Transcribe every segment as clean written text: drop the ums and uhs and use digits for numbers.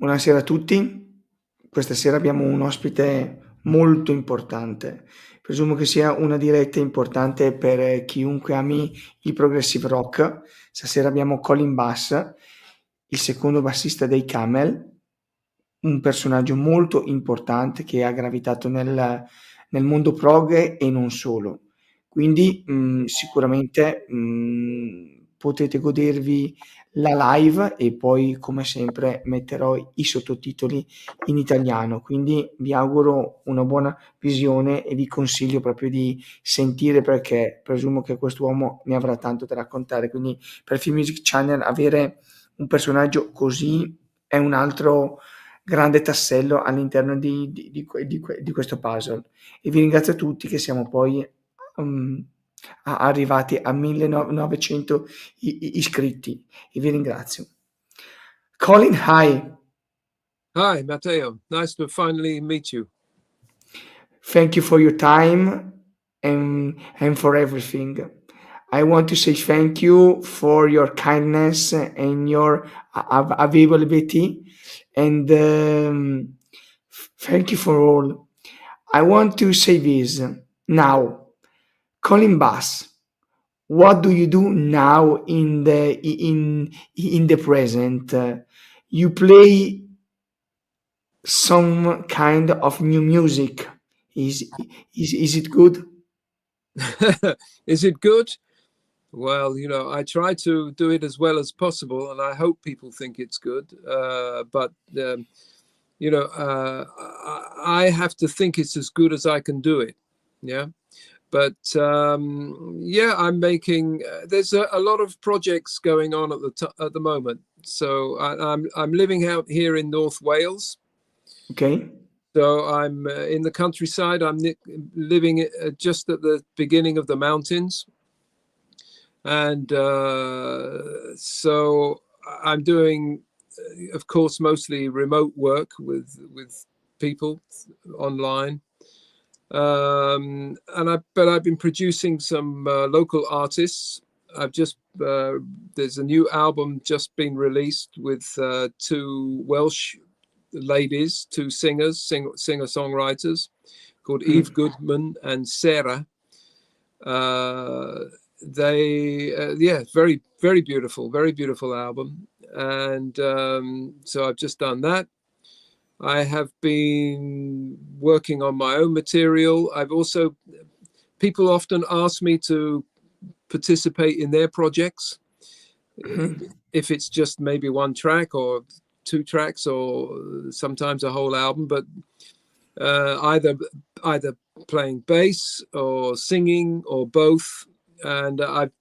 Buonasera a tutti. Questa sera abbiamo un ospite molto importante. Presumo che sia una diretta importante per chiunque ami il progressive rock. Stasera abbiamo Colin Bass, il secondo bassista dei Camel, un personaggio molto importante che ha gravitato nel mondo prog e non solo. Quindi sicuramente potete godervi la live e poi come sempre metterò i sottotitoli in italiano, quindi vi auguro una buona visione e vi consiglio proprio di sentire perché presumo che quest'uomo ne avrà tanto da raccontare, quindi per Film Music Channel avere un personaggio così è un altro grande tassello all'interno di questo puzzle e vi ringrazio tutti che siamo poi arrivati a 1900 iscritti e vi ringrazio. Colin, hi. Hi, Matteo. Nice to finally meet you. Thank you for your time and for everything. I want to say thank you for your kindness and your availability, and thank you for all. I want to say this now. Colin Bass, what do you do now in the present? You play some kind of new music. Is it good? Is it good? Well, you know, I try to do it as well as possible, and I hope people think it's good. But you know, I have to think it's as good as I can do it. Yeah. But yeah, I'm making. There's a lot of projects going on at the moment. So I'm living out here in North Wales. Okay. So I'm in the countryside. I'm living just at the beginning of the mountains, and so I'm doing, of course, mostly remote work with people online. But I've been producing some local artists. I've just there's a new album just been released with two Welsh ladies, two singer-songwriters called Eve Goodman and Sarah. Yeah, very beautiful album. And so I've just done that. I have been working on my own material. People often ask me to participate in their projects, if it's just maybe one track or two tracks or sometimes a whole album, but either playing bass or singing or both. And I'm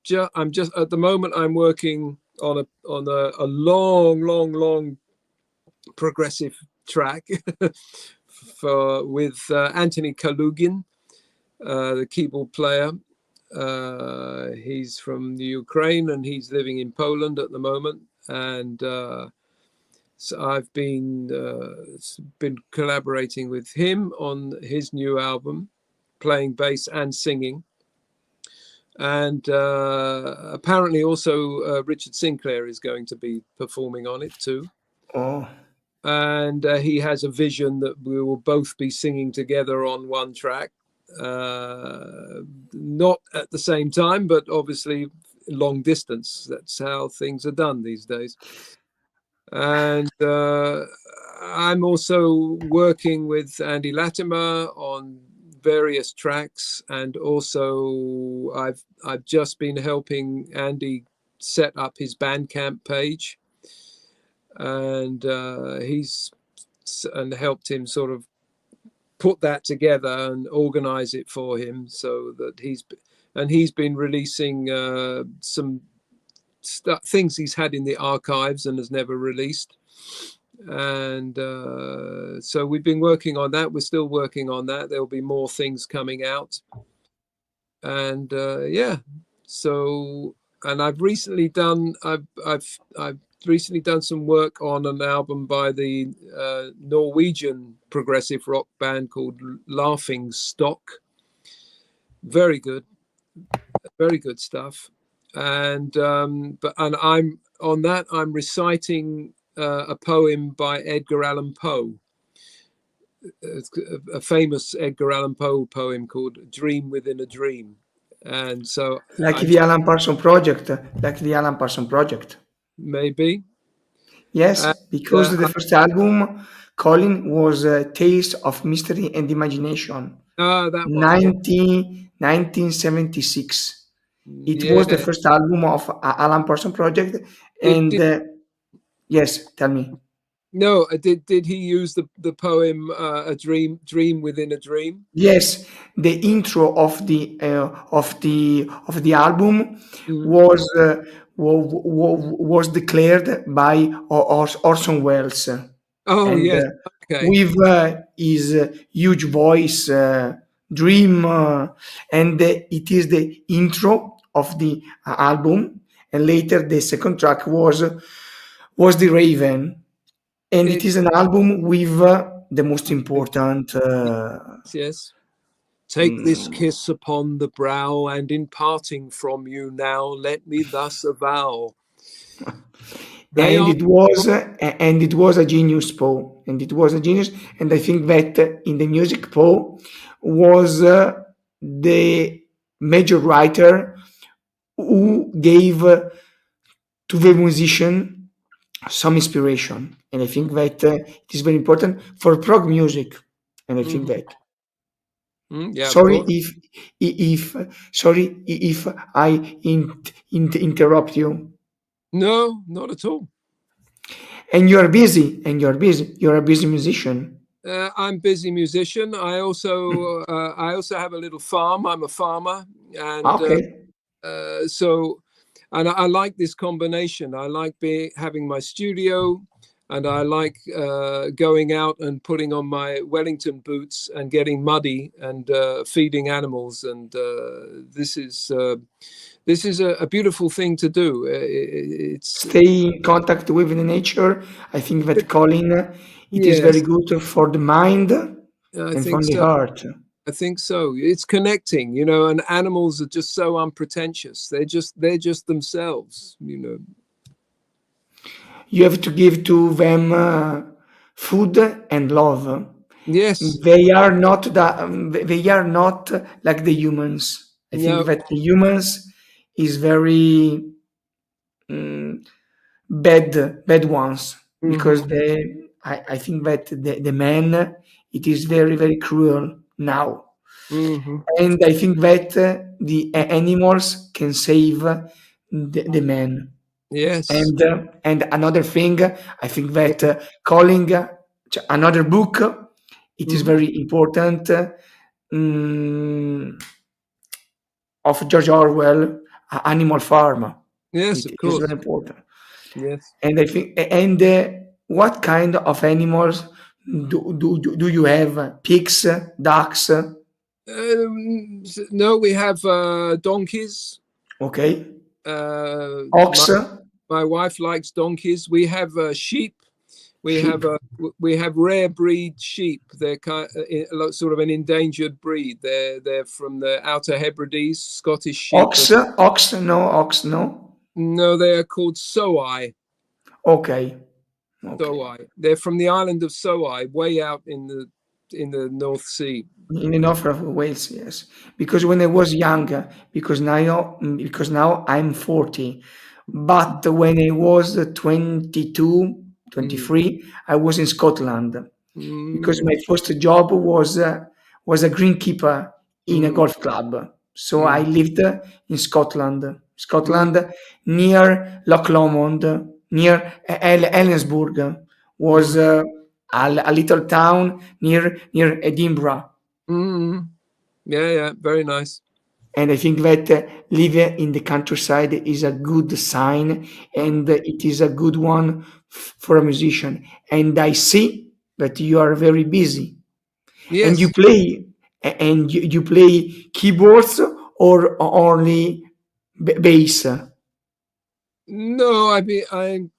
just at the moment I'm working on a long progressive track with Anthony Kalugin, the keyboard player. He's from the Ukraine and he's living in Poland at the moment. And so I've been collaborating with him on his new album, playing bass and singing. And apparently also Richard Sinclair is going to be performing on it too. Oh. And he has a vision that we will both be singing together on one track. Not at the same time, but obviously long distance. That's how things are done these days. And I'm also working with Andy Latimer on various tracks, and also I've just been helping Andy set up his Bandcamp page, and he's helped him sort of put that together and organize it for him, so that he's been releasing some things he's had in the archives and has never released. And so we've been working on that. We're still working on that. There'll be more things coming out. And yeah, so, and I've recently done some work on an album by the Norwegian progressive rock band called Laughing Stock. Very good stuff. And I'm on that. I'm reciting a poem by Edgar Allan Poe, a famous Edgar Allan Poe poem called "Dream Within a Dream." And so Like the Alan Parsons Project, like the Alan Parsons Project. maybe. Yes, because the Uh, first album, Colin, was Tales of Mystery and Imagination, that one, yeah. 1976. It was the Yeah. first album of Alan Parsons Project, Did, and did yes, tell me. no? Did he use the poem "A Dream Within a Dream"? Yes, the intro of the album Mm. was was declared by Orson Welles, Oh and yes. Okay. with his huge voice, Dream, and it is the intro of the album. And later, the second track was the Raven, and it It, is an album with the most important. yes. Take this Mm, kiss upon the brow, and in parting from you now, let me thus avow. They and are. it was a genius Poe, and it was a genius, and I think that in the music Poe was the major writer who gave to the musician some inspiration, and I think that it is very important for prog music, and I think Mhm. that. Yeah, of Sorry course. if sorry if I interrupt you. No, not at all. And you're busy, and you're busy. You're a busy musician. I'm a busy musician. I also have a little farm. I'm a farmer, and Okay. so and I like this combination. I like having my studio, and I like going out and putting on my Wellington boots and getting muddy and feeding animals. And this is a beautiful thing to do. It's Stay in contact with the nature. I think that Colin, it is very yes, good for the mind I and for think the so. heart. I think so. It's connecting, and animals are just so unpretentious. They're just themselves. You have to give to them food and love. Yes. They are not like the humans. I think No. that the humans is very mm, bad ones, Hmm. because I think that the man, it is very very cruel now, Hmm. and I think that the animals can save the man. Yes. And another thing, I think that calling another book, it is Hmm. very important, mm, of George Orwell, Animal Farm. Yes, It of is very course. important. Yes. And I think, and what kind of animals do you have? Pigs, ducks, No, we have donkeys. okay, Uh, my ox, my wife likes donkeys. We have sheep. We have sheep, we have rare breed sheep. They're sort of an endangered breed. They're from the Outer Hebrides, Scottish sheep. ox, no. No, they are called Soai. Okay, okay. Soai. They're from the island of Soai, way out in the North Sea. In the north of Wales, yes. Because when I was younger, because now I'm 40, but when I was 22, Mm. 23, I was in Scotland, because Mm. my first job was a greenkeeper in a Mm. golf club. So I Mm. lived in Scotland, Mm. near Loch Lomond, near Helensburgh, was Mm. a little town near Edinburgh. Mm. Yeah, yeah, very nice. And I think that living in the countryside is a good sign, Mm. and it is a good one for a musician. And I see that you are very busy, and Yes. you play keyboards or only bass. No, I'm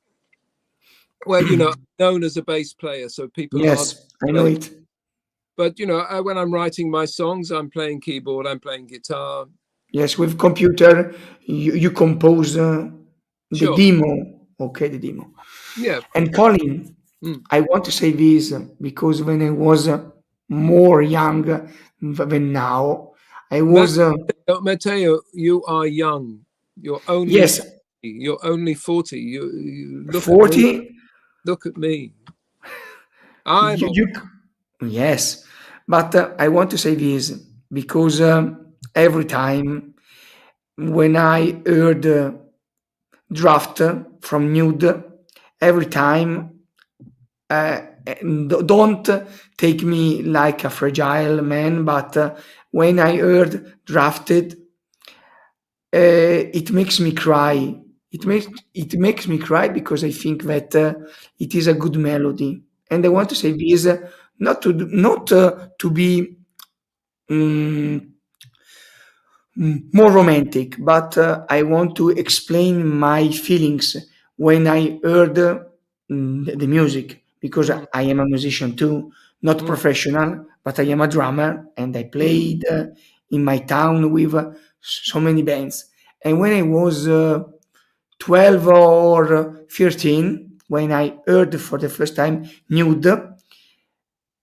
well, known as a bass player, so people ask Yes, I know play. it. But when I'm writing my songs, I'm playing keyboard, I'm playing guitar. Yes, with computer, you compose the Sure. demo Okay, the demo. Yeah. And Colin, I want to say this because when I was more young than now, I was Matteo, you are young. You're only yes 40. You're only 40. You look at me. 40. Look at me. I'm old. You yes, but I want to say this because every time when I heard draft from Nude, every time don't take me like a fragile man, but when I heard drafted, it makes me cry. It makes me cry because I think that it is a good melody, and I want to say this not to be mm, more romantic, but I want to explain my feelings when I heard the music because Mm, I am a musician too, not mm, professional, but I am a drummer and I mm, played in my town with so many bands. And when I was 12 or 13, when I heard for the first time Nude,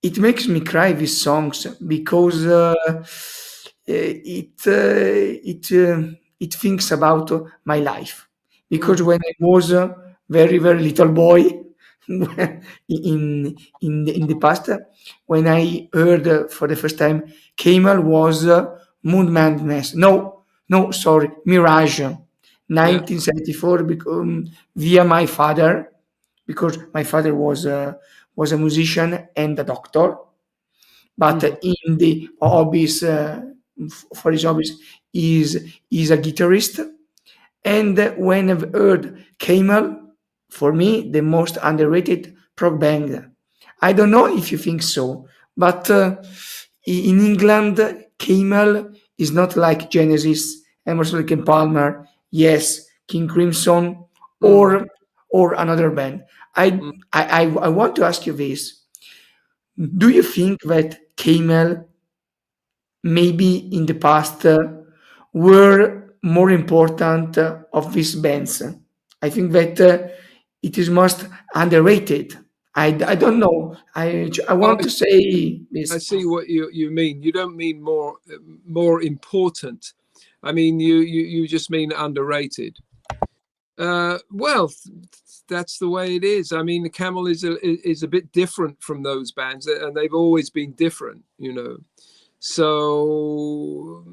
it makes me cry these songs because it thinks about my life. Because mm, when I was a very very little boy in the past, when I heard for the first time Camel was Moon Madness. No, no, sorry, Mirage, yeah. 1974, via my father, because my father was a musician and a doctor, but Mm, in the hobbies, for his hobbies, is a guitarist. And when I've heard Camel, for me, the most underrated prog band. I don't know if you think so, but in England, Camel is not like Genesis, Emerson, Lake and Palmer, Yes, King Crimson, mm, or another band. I, mm. I want to ask you this: do you think that Camel maybe in the past were more important of these bands? I think that it is most underrated. I don't know. I Oh, want to say I this. see what you mean. You don't mean more important. I mean you just mean underrated. Well, that's the way it is. I mean, the Camel is a bit different from those bands, and they've always been different, you know. So,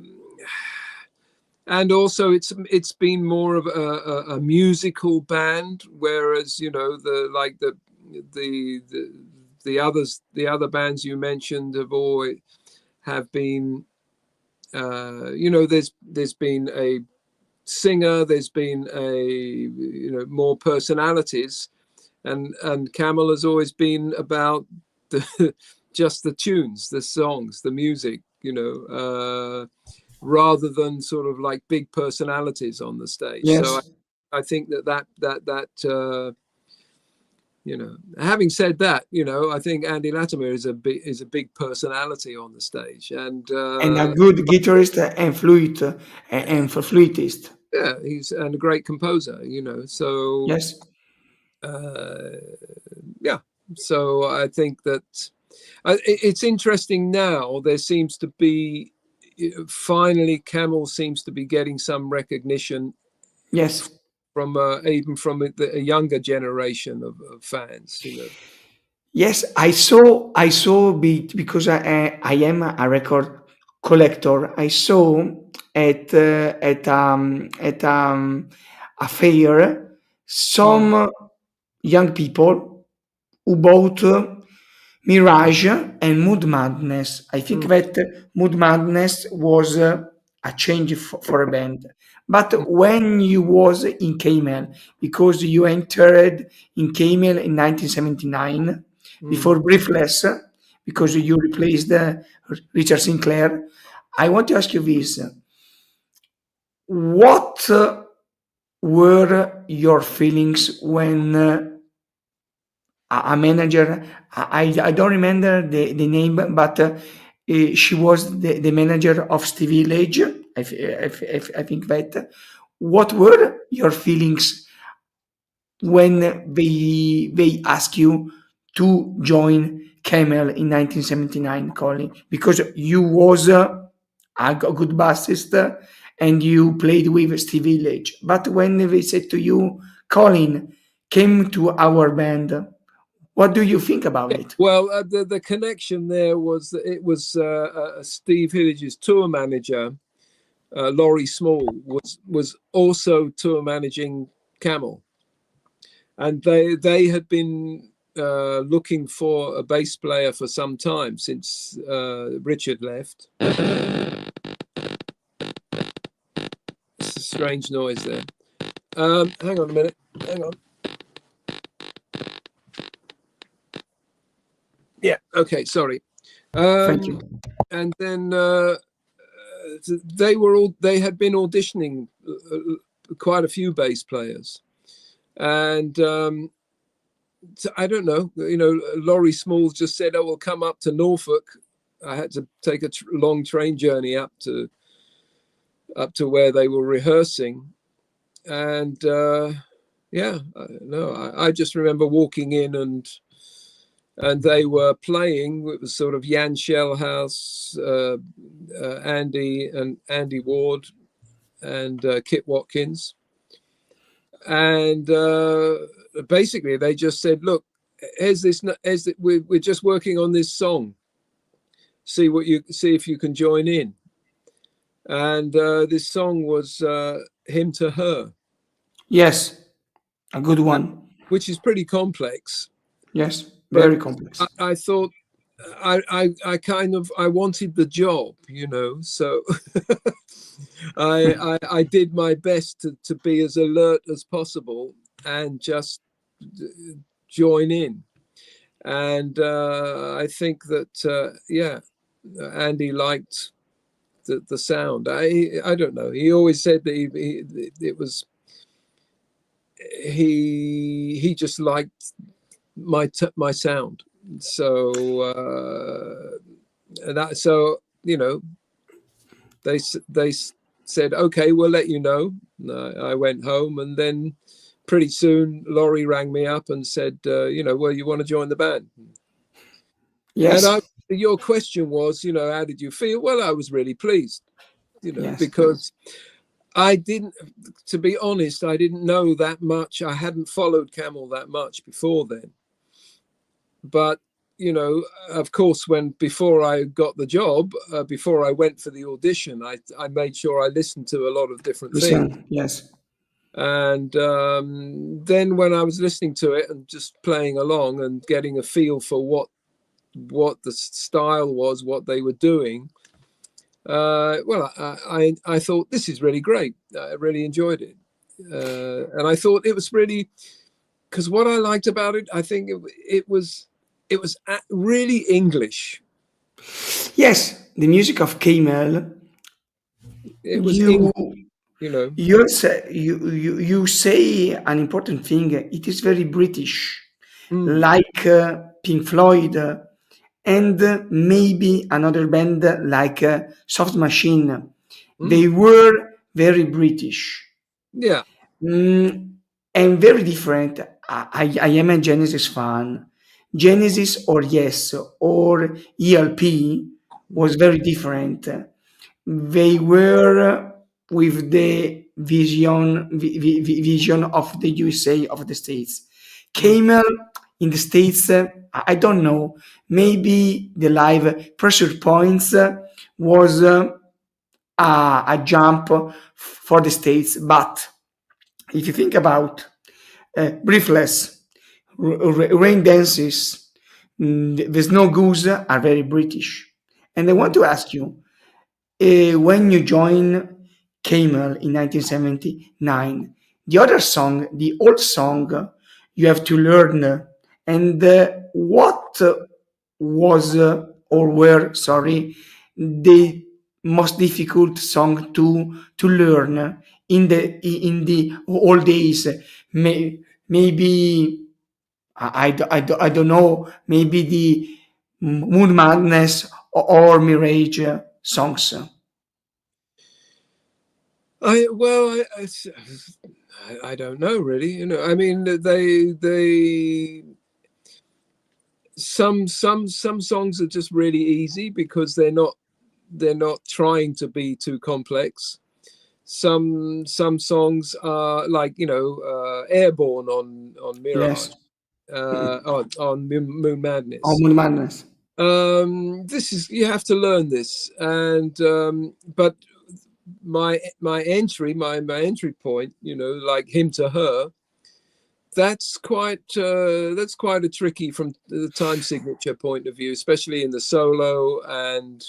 and also it's been more of a musical band, whereas you know the the other bands you mentioned have been you know there's been a singer, there's been more personalities, and Camel has always been about the just the tunes, the songs, the music, rather than sort of like big personalities on the stage. So Yes, I think having said that, I think Andy Latimer is a big personality on the stage, and and a good guitarist and for flutist. yeah, he's and a great composer, so Yes, uh, yeah. So I think that it's interesting now. There seems to be finally Camel seems to be getting some recognition yes. from even from a younger generation of fans. Yes, I saw because I am a record collector. I saw at a fair Mm, some young people who bought Mirage and Mood Madness. I think mm, that Mood Madness was a change for a band. mm, But when you was in Camel, because you entered in Camel in 1979, mm. before Briefless, because you replaced Richard Sinclair, I want to ask you this. What were your feelings when a manager. I don't remember the name, but she was the manager of Steve Hillage. I think that. What were your feelings when they ask you to join Camel in 1979, Colin, because you was a good bassist and you played with Steve Hillage. But when they said to you, Colin, came to our band, what do you think about it? Well, the connection there was that it was Steve Hillage's tour manager, Laurie Small, was also tour managing Camel, and they had been looking for a bass player for some time since Richard left. It's a strange noise there. Hang on a minute. Hang on. Yeah. Okay. Sorry. Thank you. And then they had been auditioning quite a few bass players, and so I don't know. Laurie Small just said, "Oh, we'll come up to Norfolk." I had to take a long train journey up to where they were rehearsing, and I just remember walking in and they were playing. It was sort of Jan Schelhaas, Andy Ward, and Kit Watkins, and basically they just said, "Look, we're just working on this song. See if you can join in." And this song was "Him to Her." Yes, a good one. Which is pretty complex. Yes, very complex. I thought I kind of wanted the job, so I did my best to be as alert as possible and just join in. And I think that Andy liked the sound. I don't know. He always said that he just liked my sound. So they said, "Okay, we'll let you know." I went home, and then pretty soon Laurie rang me up and said, "Well, you want to join the band?" Yes. And your question was, how did you feel? Well, I was really pleased, Yes. because to be honest, I didn't know that much. I hadn't followed Camel that much before then. But, of course, before I got the job, before I went for the audition, I made sure I listened to a lot of different things. Yes. And then when I was listening to it and just playing along and getting a feel for what the style was, what they were doing, I thought, this is really great. I really enjoyed it. And I thought it was really, because what I liked about it, I think it was really English. Yes, the music of Camel. It was you say an important thing. It is very British, like Pink Floyd, and maybe another band like Soft Machine. They were very British. Yeah. And very different. I am a Genesis fan. Genesis or Yes or ELP was very different. They were with the vision of the USA, of the States. Camel in the States, I don't know, maybe the live Pressure Points was a jump for the States, but if you think about Breathless, Rain Dances, The Snow Goose are very British. And I want to ask you, when you join Camel in 1979, the other song, the old song, you have to learn, and what was or were, sorry, the most difficult song to learn in the old days? Maybe I don't know. Maybe the Moon Madness or Mirage songs. I don't know really. You know, I mean, they some songs are just really easy because they're not trying to be too complex. Some songs are like, you know, Airborne on Mirage, Yes. on Moon Oh, Madness. Moon Madness. This is, you have to learn this, and but my entry point, you know, like Him to Her, that's quite a tricky from the time signature point of view, especially in the solo. And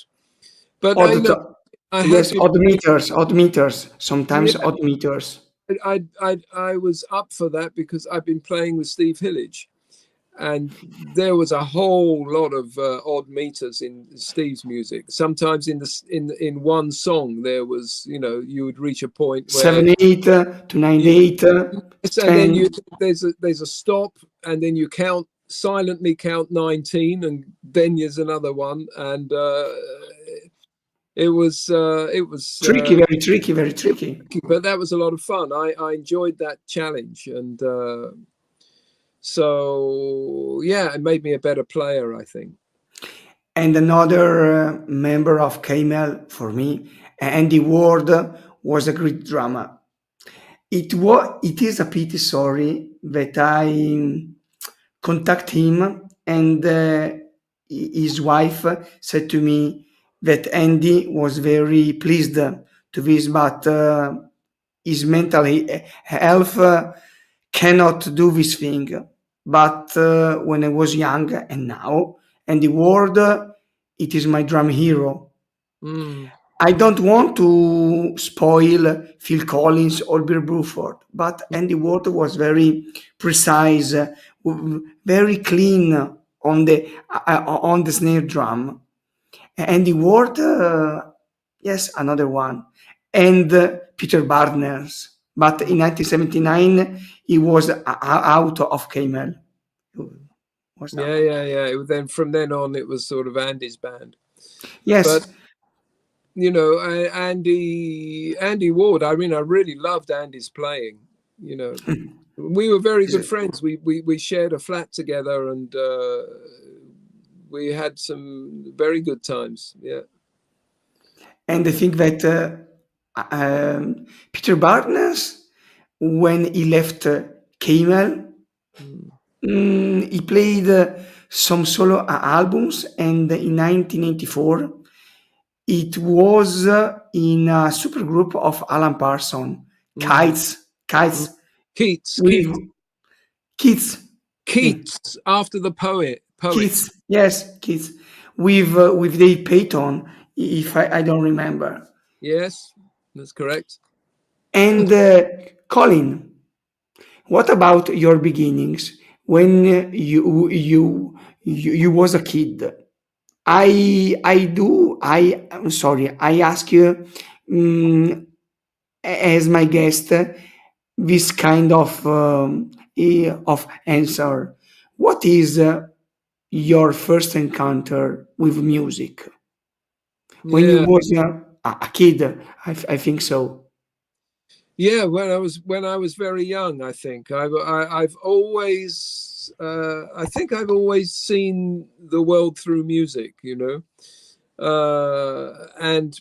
but Odd I know to- I had yes, been odd meters. Sometimes yeah, odd meters. I was up for that because I've been playing with Steve Hillage, and there was a whole lot of odd meters in Steve's music. Sometimes in one song there was, you know, you would reach a point where 7/8 to 9/8, yes, and then 10. there's a stop, and then you silently count 19, and then there's another one, and it was Tricky, very tricky, very tricky. but that was a lot of fun. I enjoyed that challenge, and so yeah, it made me a better player, I think. And another member of Camel for me, Andy Ward, was a great drummer. It is a pity, sorry, that I contact him, and his wife said to me that Andy was very pleased to this, but his mental health cannot do this thing. But when I was young and now, and the world, it is my drum hero. Mm. I don't want to spoil Phil Collins or Bill Bruford, but Andy Ward was very precise, very clean on the snare drum. Andy Ward, yes, another one, and Peter Barnes. But in 1979, he was out of Camel. Was out. Yeah. Then from then on, it was sort of Andy's band. But Yes, you know, Andy Ward. I mean, I really loved Andy's playing. You know, we were very good friends. We shared a flat together, and we had some very good times. Yeah. and I think that Peter Barnes, when he left Camel, he played some solo albums, and in 1984, it was in a supergroup of Alan Parsons, Mm. Kites, Keats, with Kids, yeah, Keats, after the poet. Kids, yes, Kids, with Dave Payton, if I don't remember, Yes, that's correct. and Colin. What about your beginnings when you was a kid? I'm sorry. I ask you as my guest this kind of answer. What is your first encounter with music when you Yeah, was a kid? I think so. yeah. When I was very young, I think I've always I think I've always seen the world through music. You know, and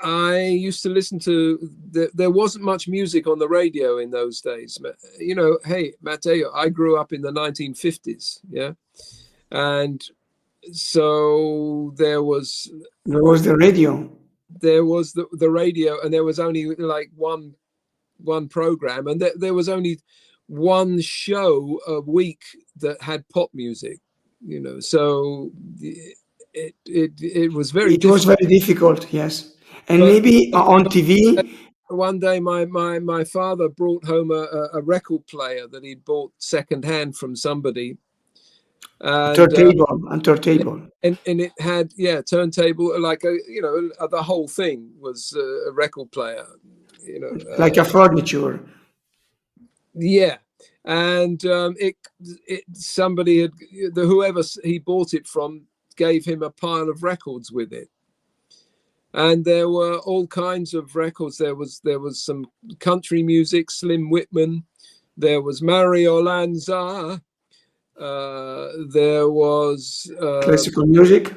I used to listen to. There wasn't much music on the radio in those days. You know, hey, Matteo, I grew up in the 1950s. Yeah, and so There was the radio. there was the radio, and there was only like one program, and there was only one show a week that had pop music, you know. So it was very It was difficult. very difficult, yes. And But maybe on TV, one day my father brought home a record player that he'd bought secondhand from somebody, and turntable. and it had, yeah, turntable, like a, you know, the whole thing was a record player, you know. Like a furniture. Yeah, and it somebody had, whoever he bought it from gave him a pile of records with it, And there were all kinds of records. There was some country music, Slim Whitman. There was Mario Lanza. There was Classical music,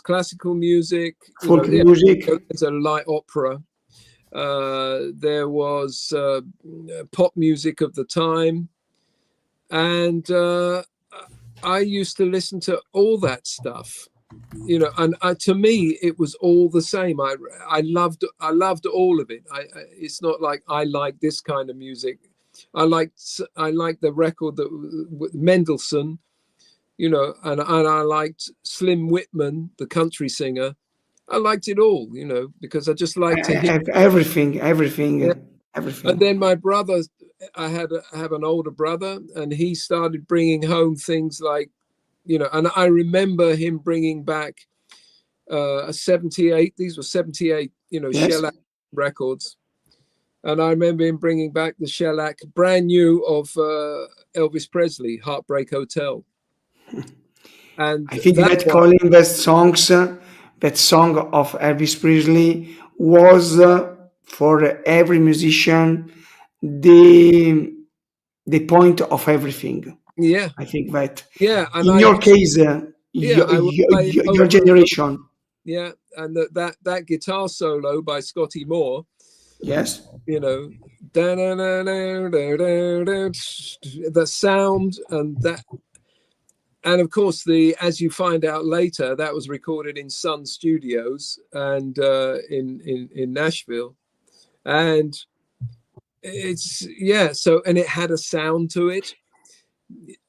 classical music. folk music. It's a light opera. There was pop music of the time, and I used to listen to all that stuff. And to me it was all the same. I loved all of it. It's not like I like this kind of music. I liked the record that with Mendelssohn, and I liked Slim Whitman, the country singer. I liked it all, because I just liked to hear Everything. Yeah. And then my brother, I have an older brother, and he started bringing home things like, and I remember him bringing back a 78. These were 78, Yes. shellac records. And I remember him bringing back the shellac, brand new, of Elvis Presley, Heartbreak Hotel. And I think that Colin, that song of Elvis Presley was for every musician the point of everything. Yeah, I think that. Yeah, and in your case, your generation. Yeah, and that guitar solo by Scotty Moore. Yes. The sound and that. And of course, as you find out later, that was recorded in Sun Studios and in Nashville, and and it had a sound to it,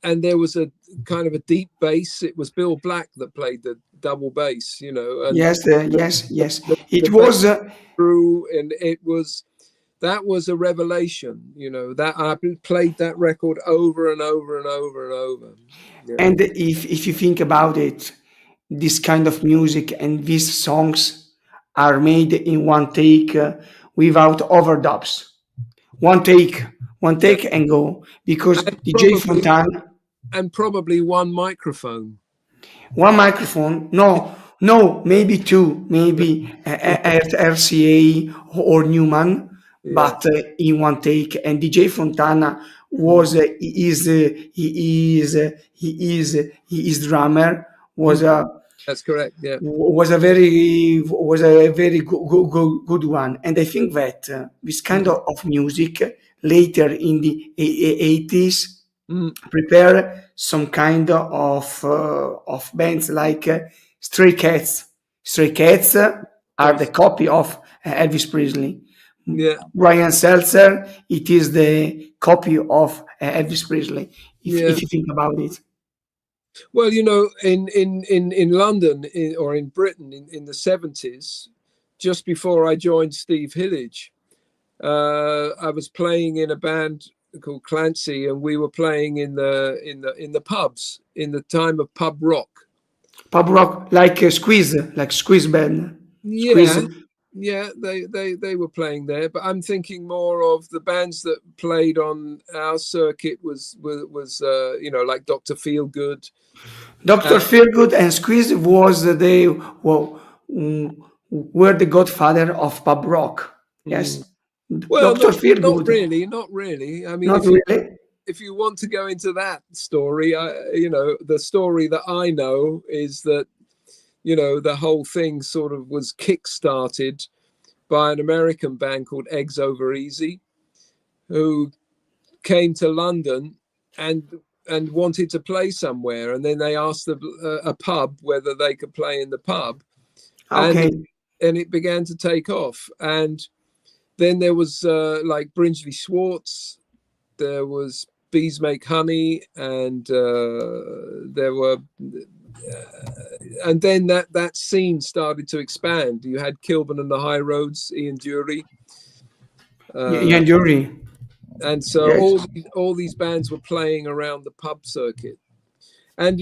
and there was a kind of a deep bass. It was Bill Black that played the double bass, And yes. It was true, and that was a revelation, that I played that record over and over and over and over. And if you think about it, this kind of music and these songs are made in one take without overdubs. One take and go, because DJ Fontana. And probably one microphone. No, maybe two, maybe RCA or Newman, but in one take. And DJ Fontana was he is drummer, was a That's correct. Yeah, was a very good one. And I think that this kind of music later in the 80s prepare some kind of bands like Stray Cats. Stray Cats are the copy of Elvis Presley. Yeah. Brian Seltzer, it is the copy of Elvis Presley. If you think about it. Well, in London or in Britain in the 70s, just before I joined Steve Hillage, I was playing in a band called Clancy, and we were playing in the pubs in the time of pub rock. Pub rock, like a Squeeze band. Yeah. Yeah, they were playing there, but I'm thinking more of the bands that played on our circuit was like Dr. Feelgood. Dr. Feelgood and Squeeze were the godfather of pub rock. Yes. Well, Dr. Feelgood. Not really. I mean, if you want to go into that story, the story that I know is that the whole thing sort of was kick-started by an American band called Eggs Over Easy, who came to London and wanted to play somewhere, and then they asked a pub whether they could play in the pub. Okay. And it began to take off. And then there was like Brinsley Schwartz, there was Bees Make Honey, and there were and then that scene started to expand. You had Kilburn and the High Roads, Ian Dury. Ian Dury. And so all these bands were playing around the pub circuit. And,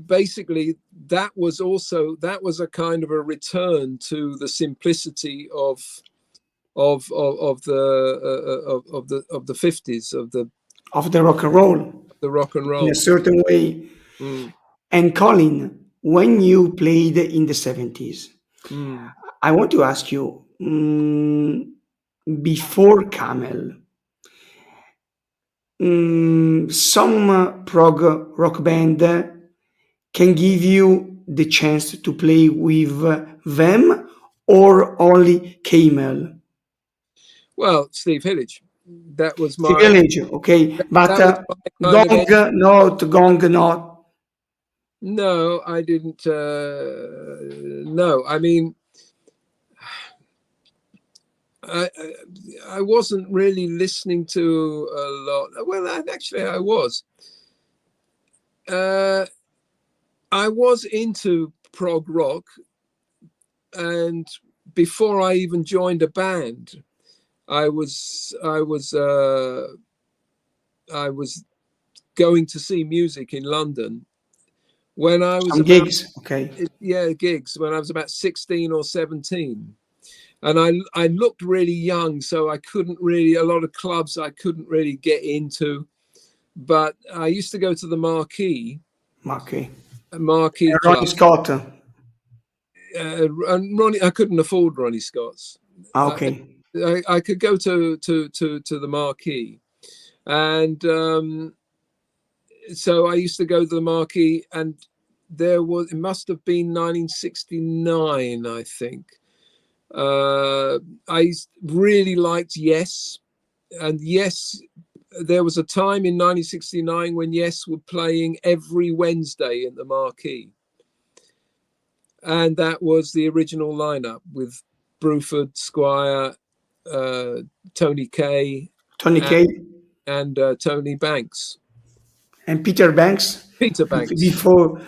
basically that was a kind of a return to the simplicity of the 50s, of the rock and roll. The rock and roll. In a certain way. And Colin, when you played in the 70s, I want to ask you, before Camel, some prog rock band can give you the chance to play with them, or only Camel? Well, Steve Hillage. That was Steve my Hillage, okay, but that was my kind of Gong, not. No, I didn't. No, I mean, I wasn't really listening to a lot. Well, actually, I was. I was into prog rock, and before I even joined a band, I was going to see music in London when I was Some about gigs, okay. gigs when I was about 16 or 17. And I looked really young, so I couldn't really, a lot of clubs I couldn't really get into. But I used to go to the Marquee Ronnie Club. Scott. And Ronnie, I couldn't afford Ronnie Scott's. Okay. I could go to the Marquee. And so I used to go to the Marquee, and it must have been 1969, I think. I really liked Yes, and Yes, there was a time in 1969 when Yes were playing every Wednesday in the Marquee, and that was the original lineup with Bruford, Squire, Tony Kaye, and Tony Banks, and Peter Banks Peter Banks. before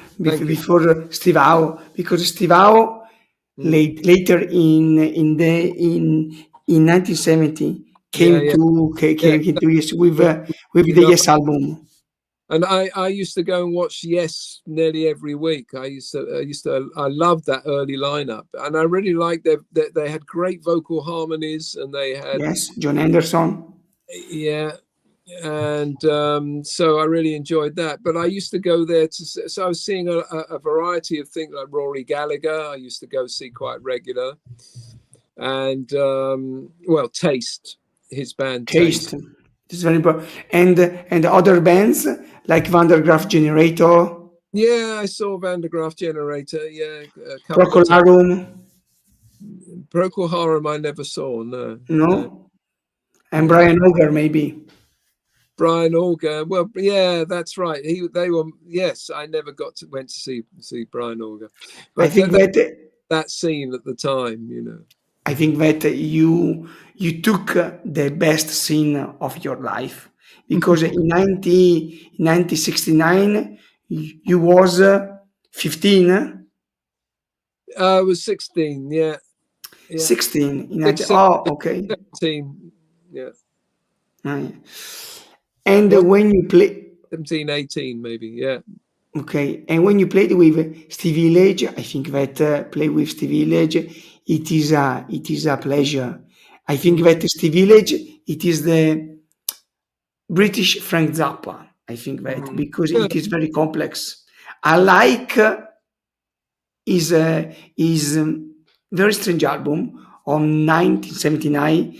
Steve Howe, because Steve Howe later in 1970 came to Yes with the Yes album. And I used to go and watch Yes nearly every week. I loved that early lineup, and I really liked that they had great vocal harmonies, and they had John Anderson. And so I really enjoyed that. But I used to go there so I was seeing a variety of things, like Rory Gallagher. I used to go see quite regular, and Taste, his band Taste. This is very important. And other bands like Van der Graaf Generator. Yeah, I saw Van der Graaf Generator. Yeah, Procol Harum. Procol Harum I never saw. No. And Brian Auger, maybe. Brian Auger. Well, yeah, that's right. They were. Yes, I never went to see Brian Auger. But I think that scene at the time, I think that you took the best scene of your life, because in 1969 you was 15. I was 16. Yeah. 16 in okay. 17. Yeah. And when you play 17, 18, maybe. Yeah. Okay, and when you played with Steve Hillage, I think that play with Steve Hillage, it is a pleasure. I think that Steve Hillage, it is the British Frank Zappa. I think that because it is very complex. I like his very strange album on 1979,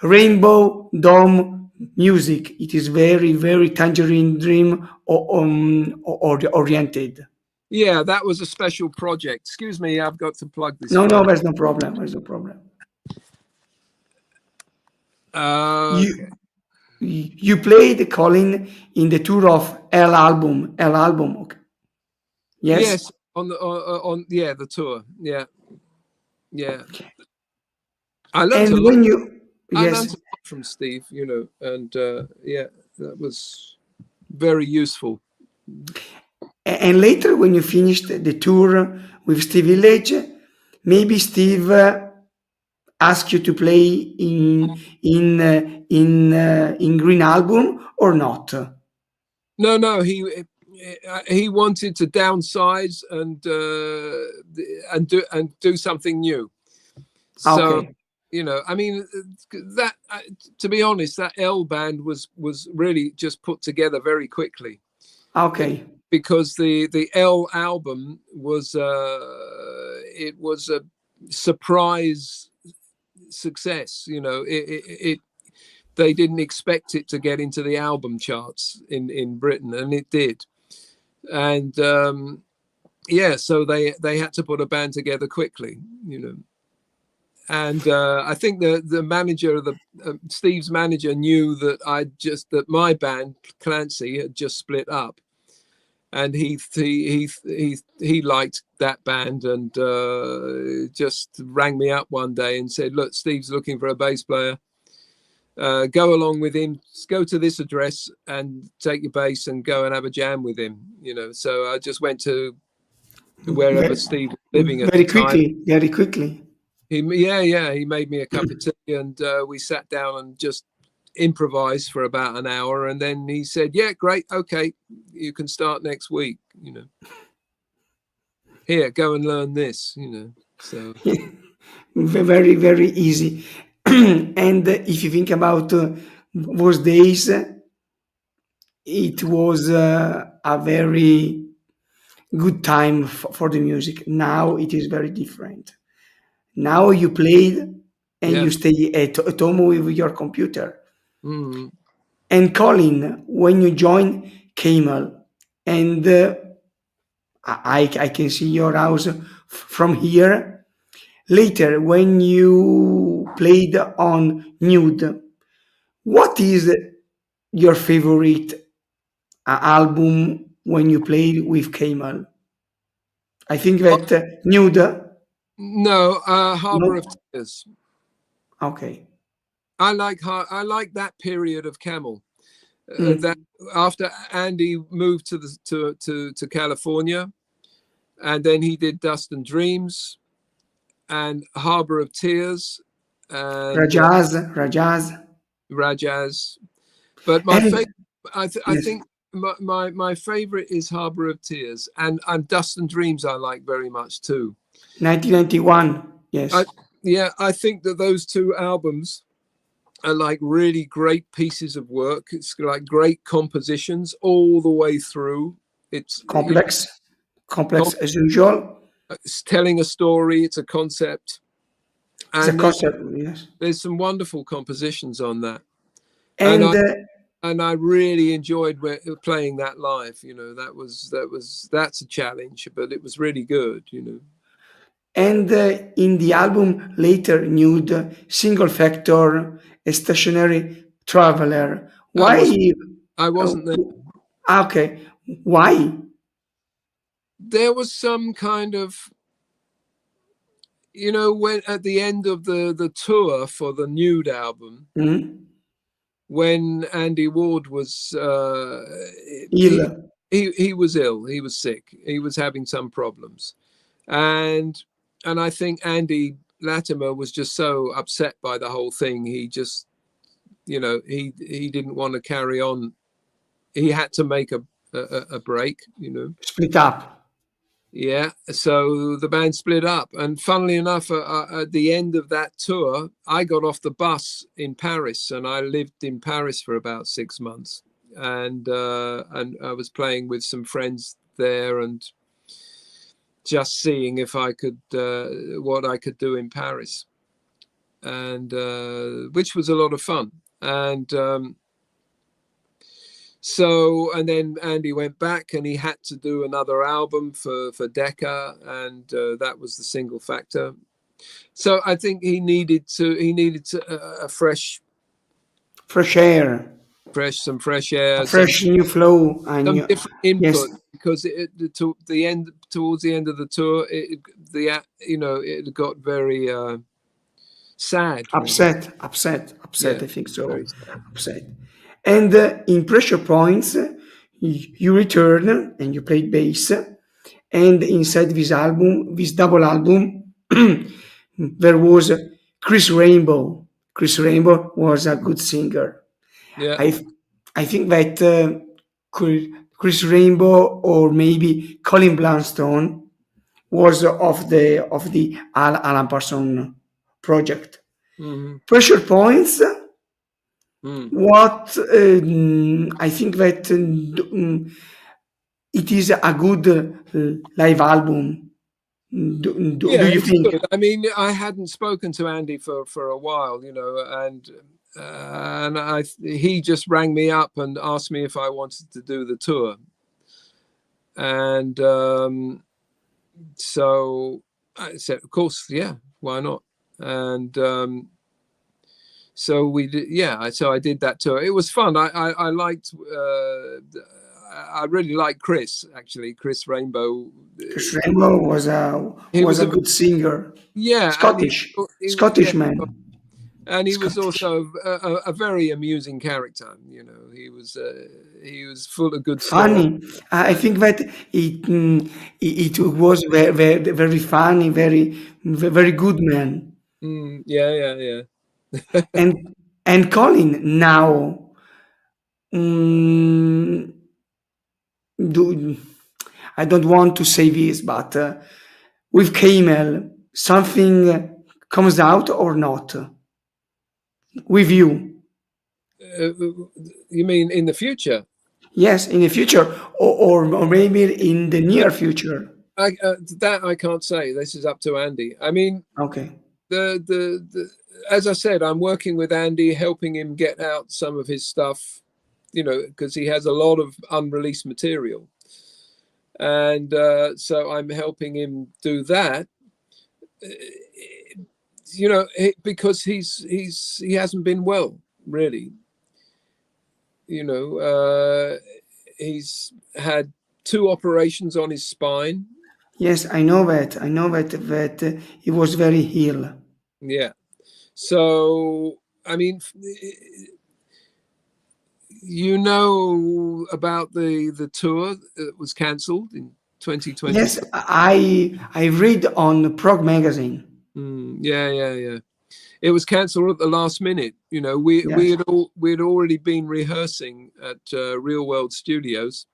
Rainbow Dome Music. It is very, very Tangerine Dream oriented. Yeah, that was a special project. Excuse me, I've got to plug this. No, there's no problem. There's no problem. Okay. You played Colin in the tour of L album. Okay. Yes, on the tour. Yeah. I learned a lot. I learned a lot from Steve, and that was very useful. And later, when you finished the tour with Steve Hillage, maybe Steve asked you to play in Green Album or not? No, he wanted to downsize and do something new. So, I mean, that to be honest, that L band was really just put together very quickly. Okay. Because the L album was surprise success. You know, they didn't expect it to get into the album charts in Britain, and it did. And yeah, so they had to put a band together quickly, you know. And I think the manager of Steve's manager knew that that my band Clancy had just split up, and he liked that band, and just rang me up one day and said, "Look, Steve's looking for a bass player. Go along with him. Go to this address and take your bass and go and have a jam with him." You know, so I just went to wherever Steve was living at the time. Very quickly. He made me a cup of tea, and we sat down and just improvised for about an hour, and then he said, "Yeah, great, okay, you can start next week. You know, here, go and learn this." You know, so very, very easy. And if you think about those days, it was a very good time for the music. Now it is very different. Now you played and yeah. you stay at home with your computer. Mm. And Colin, when you join Camel, and I can see your house from here. Later, when you played on Nude, what is your favorite album when you played with Camel? I think that Nude. No, Harbor No? of Tears. Okay. I like that period of Camel. Mm. That after Andy moved to California, and then he did Dust and Dreams and Harbor of Tears and Rajaz. But my And favorite, I yes, think my favorite is Harbor of Tears, and Dust and Dreams I like very much too. 1991. Yes. I think that those two albums are like really great pieces of work. It's like great compositions all the way through. It's complex as usual. It's telling a story. It's a concept, It's a and concept. Yes. there's some wonderful compositions on that. And And I really enjoyed playing that live. You know, that's a challenge, but it was really good. You know. and in the album later, Nude, Single Factor, A Stationary Traveler. Why? I uh, wasn't there. okay. Why? There was some kind of, you know, when at the end of the tour for the Nude album, Mm? when Andy Ward was Ill. he was ill, he was sick, he was having some problems, and I think Andy Latimer was just so upset by the whole thing. He just, you know, he didn't want to carry on. He had to make a break, you know. Split up. Yeah, so the band split up, and funnily enough, at the end of that tour, I got off the bus in Paris, and I lived in Paris for about 6 months, and I was playing with some friends there, and just seeing if I could what I could do in Paris, and which was a lot of fun, and. So, and then Andy went back and he had to do another album for Decca, and that was the Single Factor. So I think he needed a fresh air, some fresh air, a fresh new flow, and some new, different yes, input, because towards the end of the tour, it got very sad. upset. Yeah, I think so. very sad. Upset. And in Pressure Points, you return and you played bass. And inside this double album, there was Chris Rainbow. Chris Rainbow was a good singer. Yeah. I think that Chris Rainbow or maybe Colin Blunstone was of the Alan Parsons project. Mm-hmm. Pressure Points. What I think that it is a good live album. Do you it's think? good. I mean, I hadn't spoken to Andy for a while, you know, and he just rang me up and asked me if I wanted to do the tour, and so I said, of course, yeah, why not? And so we did, yeah. So I did that tour. It was fun. I liked. I really liked Chris, actually. Chris Rainbow. Chris Rainbow He was was a a good singer, yeah, and Scottish yeah, man, and he was Scottish. also a very amusing character. You know, he was full of good stories. Funny. I think that it was very, very, very funny, very good man. Yeah, yeah, yeah. And Colin now, mm, do I don't want to say this, but with Camel, something comes out or not with you? Uh, you mean in the future? Yes, in the future, or maybe in the near future. That I can't say. This is up to Andy. I mean, Okay. the as I said, I'm working with Andy, helping him get out some of his stuff, you know, because he has a lot of unreleased material, and so I'm helping him do that. You know, because he hasn't been well, really. You know, he's had 2 operations on his spine. Yes, I know that. I know that he was very ill. Yeah. So, I mean, you know about the tour that was cancelled in 2020. Yes, I read on Prog magazine. Yeah, yeah, yeah. It was cancelled at the last minute. You know, Yes, we'd already been rehearsing at Real World Studios.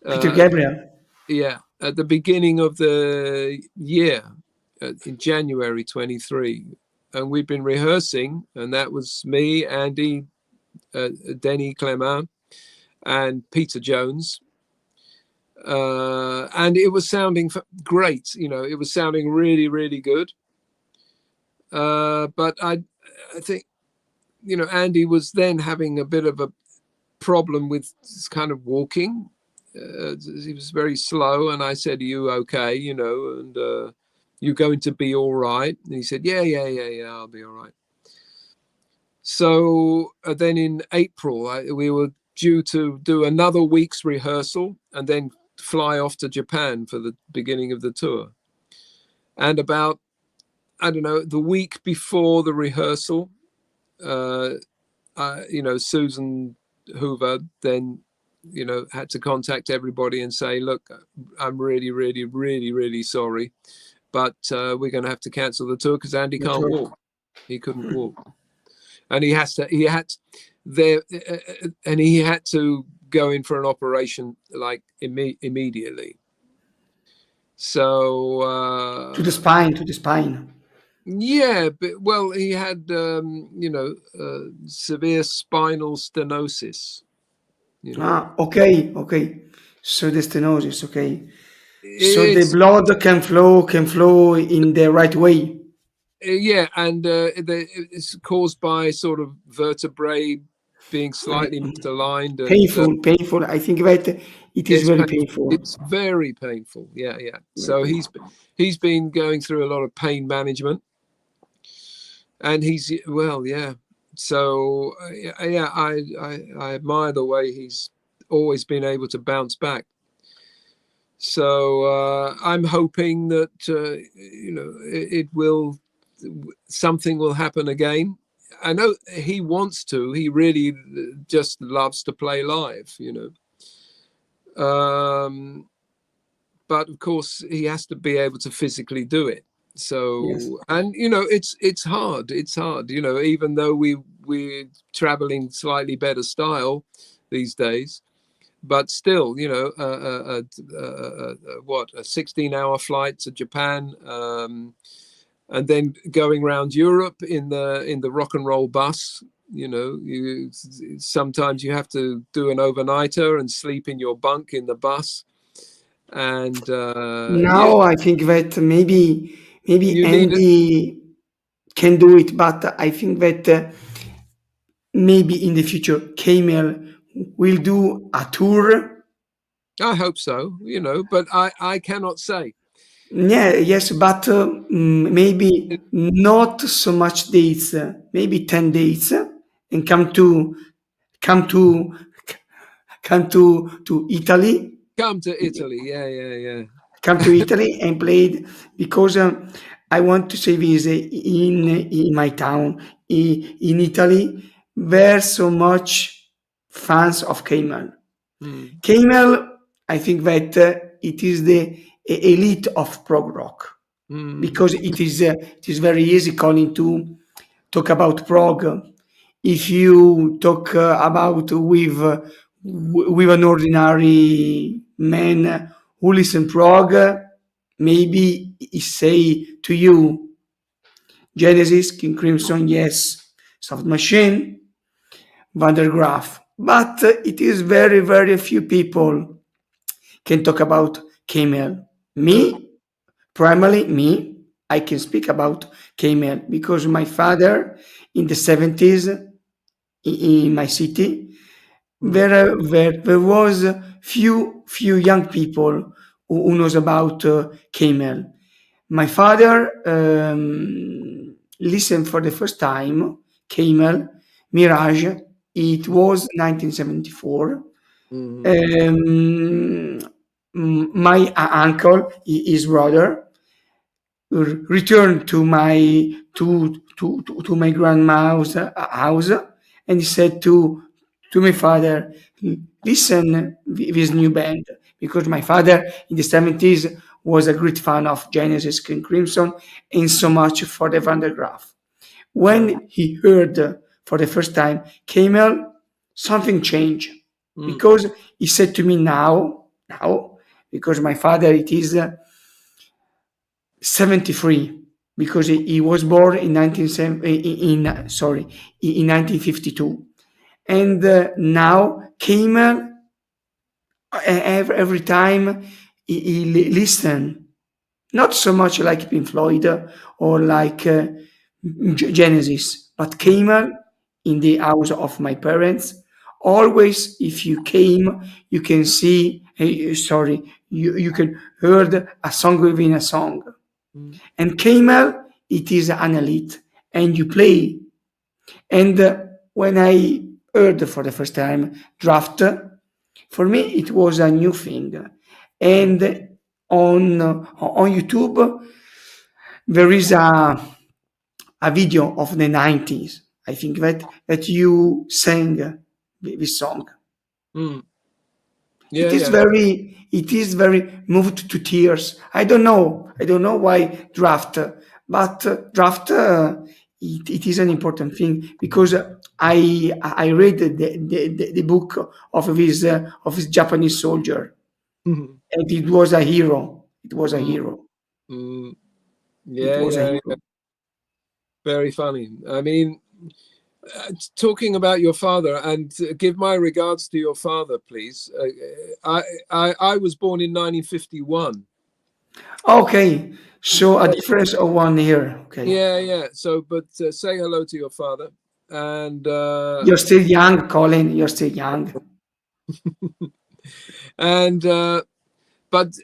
Peter Uh, Gabriel. yeah, at the beginning of the year, in January 23, and we'd been rehearsing, and that was me, Andy, Denny Clement, and Peter Jones. And it was sounding great. You know, it was sounding really, really good. But I think, you know, Andy was then having a bit of a problem with kind of walking. He was very slow, and I said, "Are you okay?" You know, and you're going to be all right. And he said, "Yeah, yeah, yeah, yeah, I'll be all right." So then in April, we were due to do another week's rehearsal and then fly off to Japan for the beginning of the tour. And about, I don't know, the week before the rehearsal, you know, Susan Hoover then, you know, had to contact everybody and say, look, I'm really, really, really, really sorry, but we're going to have to cancel the tour because Andy can't walk. He couldn't walk. And he had to go in for an operation like immediately. So To the spine. yeah, but well, he had you know, severe spinal stenosis. You know, Okay. So the stenosis, okay. So the it's blood can flow in the right way. yeah, and it's caused by sort of vertebrae being slightly misaligned, and Painful. I think that it is it's very painful. painful. It's very painful. Yeah, yeah. Very So painful. he's been going through a lot of pain management, and he's well, yeah. So yeah, I admire the way he's always been able to bounce back. So I'm hoping that you know, it will, something will happen again. I know he wants to. He really just loves to play live, you know. But of course, he has to be able to physically do it. Yes. So, and you know, it's hard. It's hard, you know. Even though we're traveling slightly better style these days, but still, you know, what, a 16-hour flight to Japan, and then going around Europe in the rock and roll bus. You know, sometimes you have to do an overnighter and sleep in your bunk in the bus, And Now I think that maybe You need Andy can do it, but I think that maybe in the future Camel will do a tour. I hope so, but I cannot say. Yeah, yes, but maybe not so much dates, maybe 10 dates, and come to to Italy. Come to Italy. Yeah. Come to Italy and played because I want to say this in my town in Italy. There's so much fans of Camel. Mm. Camel, I think that it is the elite of prog rock because it is very easy, Colin, to talk about prog. If you talk about with an ordinary man who listen prog, maybe he say to you Genesis, King Crimson, yes, Soft Machine, Van der Graaf. But it is very few people can talk about Camel. Me, primarily me, I can speak about Camel because my father in the 70s in my city, there was few young people who knows about Camel. My father listened for the first time Camel Mirage. It was 1974. My uncle, his brother, returned to my grandma's house, and he said to my father, listen this new band, because my father in the 70s was a great fan of Genesis, King Crimson, and so much for the Van der Graaf. When he heard for the first time Camel, something changed, because he said to me now, because my father it is 73, because he was born in 1952, and now Camel every time he listen, not so much like Pink Floyd or like Genesis, but Camel in the house of my parents. Always, if you came, you can see. You can heard a song within a song. And Camel, it is an elite, and you play. And when I heard for the first time Draft, for me it was a new thing. And on YouTube there is a video of the 90s. I think that you sang this song. It is very moved to tears. I don't know why Draft, but Draft it is an important thing because I read the book of this Japanese soldier, and it was a hero. It was a hero. It was a hero. Very funny. I mean, talking about your father, and give my regards to your father, please. I was born in 1951. Okay, so a difference of 1 year. Okay. Yeah. So, but say hello to your father. And you're still young, Colin. You're still young. And but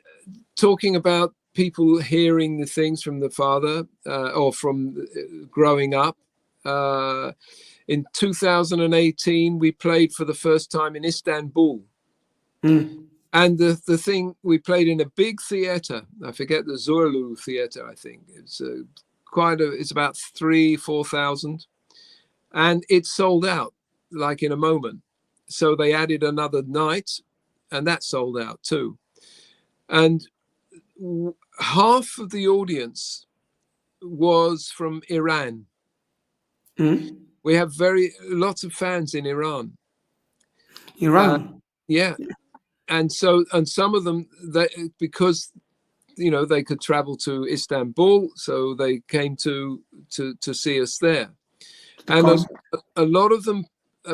talking about people hearing the things from the father or from growing up. In 2018, we played for the first time in Istanbul. And the thing, we played in a big theater. I forget, the Zorlu theater, I think. It's it's about 3,000-4,000. And it sold out like in a moment. So they added another night, and that sold out too. And half of the audience was from Iran. We have lots of fans in Iran. Yeah. And so, and some of them, because they could travel to Istanbul, so they came to see us there. And a lot of them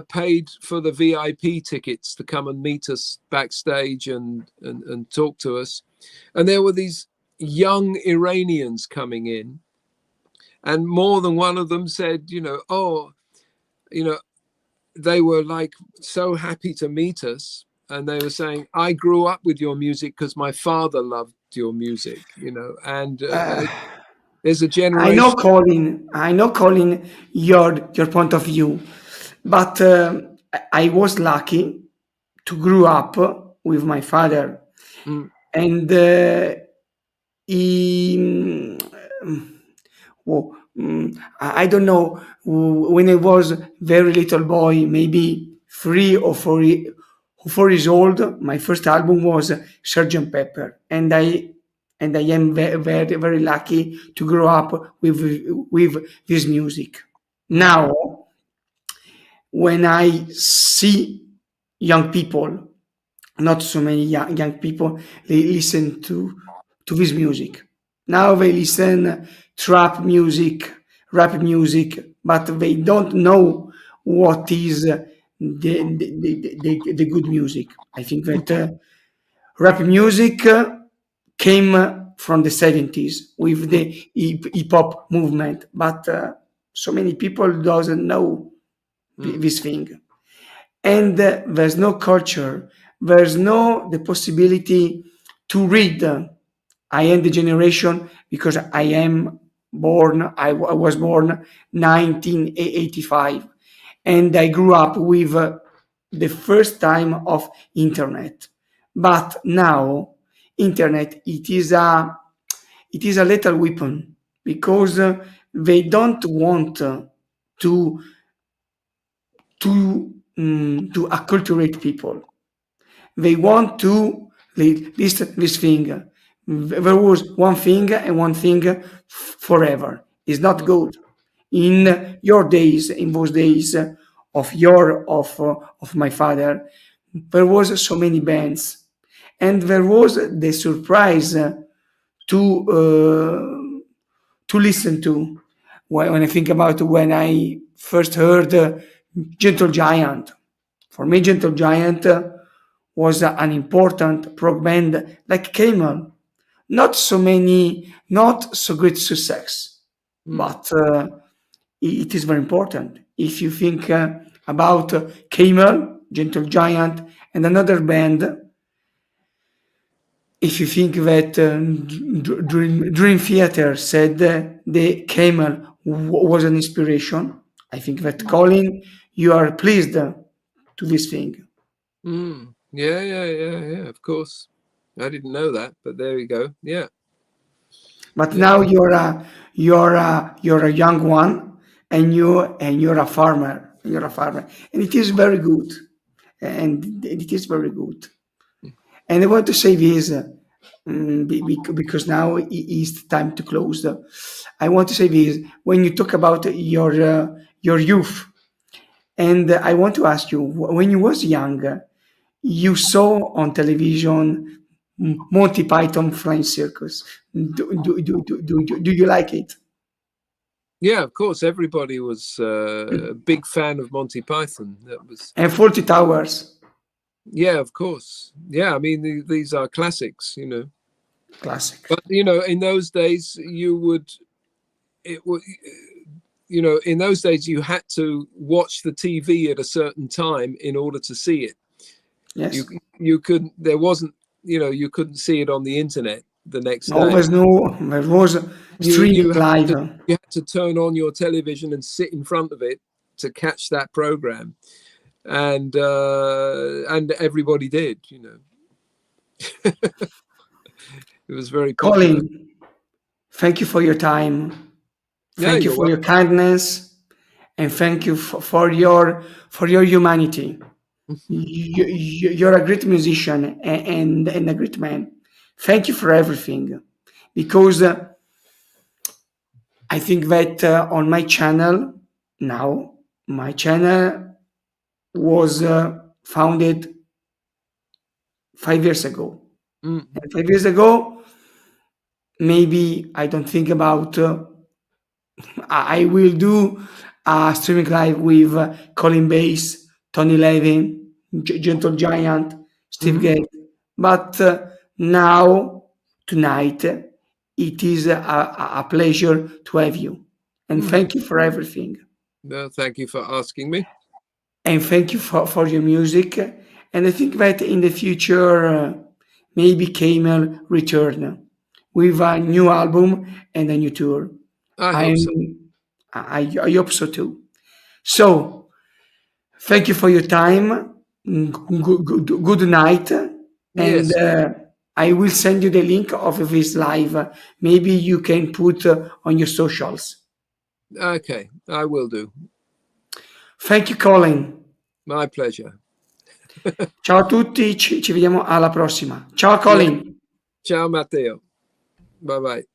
paid for the VIP tickets to come and meet us backstage and talk to us. And there were these young Iranians coming in, and more than one of them said, they were like so happy to meet us, and they were saying, I grew up with your music because my father loved your music, and there's a generation. I know, Colin, your point of view, but I was lucky to grow up with my father, and he. I don't know, when I was very little boy, maybe 3 or 4 years old, my first album was Sgt. Pepper, and I am very very lucky to grow up with this music. Now, when I see young people, not so many young people, they listen to this music. Now they listen trap music, rap music, but they don't know what is the good music. I think that rap music came from the 70s with the hip hop movement, but so many people doesn't know this thing. And there's no culture, there's no the possibility to read. I am the generation, because I was born 1985, and I grew up with the first time of internet. But now internet, it is a little weapon, because they don't want to acculturate people. They want to list this thing. There was one thing and one thing forever. It's not good. In your days, in those days of my father, there was so many bands, and there was the surprise to listen to. When I think about when I first heard Gentle Giant, for me, Gentle Giant was an important prog band like Camel. Not so great success, but it is very important. If you think about Camel, Gentle Giant, and another band, if you think that Dream Theater said the Camel was an inspiration, I think that, Colin, you are pleased to this thing. Yeah, of course. I didn't know that, but there you go. Yeah. But now you're a young one, and you're a farmer. You're a farmer, and it is very good, and it is very good. And I want to say this, because now it is time to close. I want to say this: when you talk about your youth, and I want to ask you, when you was young, you saw on television Monty Python Flying Circus. Do you like it? Yeah, of course. Everybody was a big fan of Monty Python. And 40 Towers. Yeah, of course. Yeah, I mean, these are classics, Classic. But, in those days, in those days, you had to watch the TV at a certain time in order to see it. Yes. You couldn't, there wasn't, you couldn't see it on the internet the next day. There was streaming live. You had to turn on your television and sit in front of it to catch that program. And everybody did, It was very popular. Colin, thank you for your time. Thank you for welcome. your kindness, and thank you for your humanity. You're a great musician and a great man. Thank you for everything, because I think that on my channel now, my channel was founded 5 years ago. And 5 years ago, maybe I don't think about I will do a streaming live with Colin Bass Tony Levin, Gentle Giant, Steve Mhm. Gadd. But now, tonight, it is a pleasure to have you. And thank you for everything. No, thank you for asking me. And thank you for your music. And I think that in the future, maybe Camel return with a new album and a new tour. I hope so. I hope so too. So, thank you for your time. Good night. And Yes. I will send you the link of this live. Maybe you can put on your socials. Okay, I will do. Thank you, Colin. My pleasure. Ciao a tutti, ci vediamo alla prossima. Ciao Yeah. Colin. Ciao, Matteo. Bye-bye.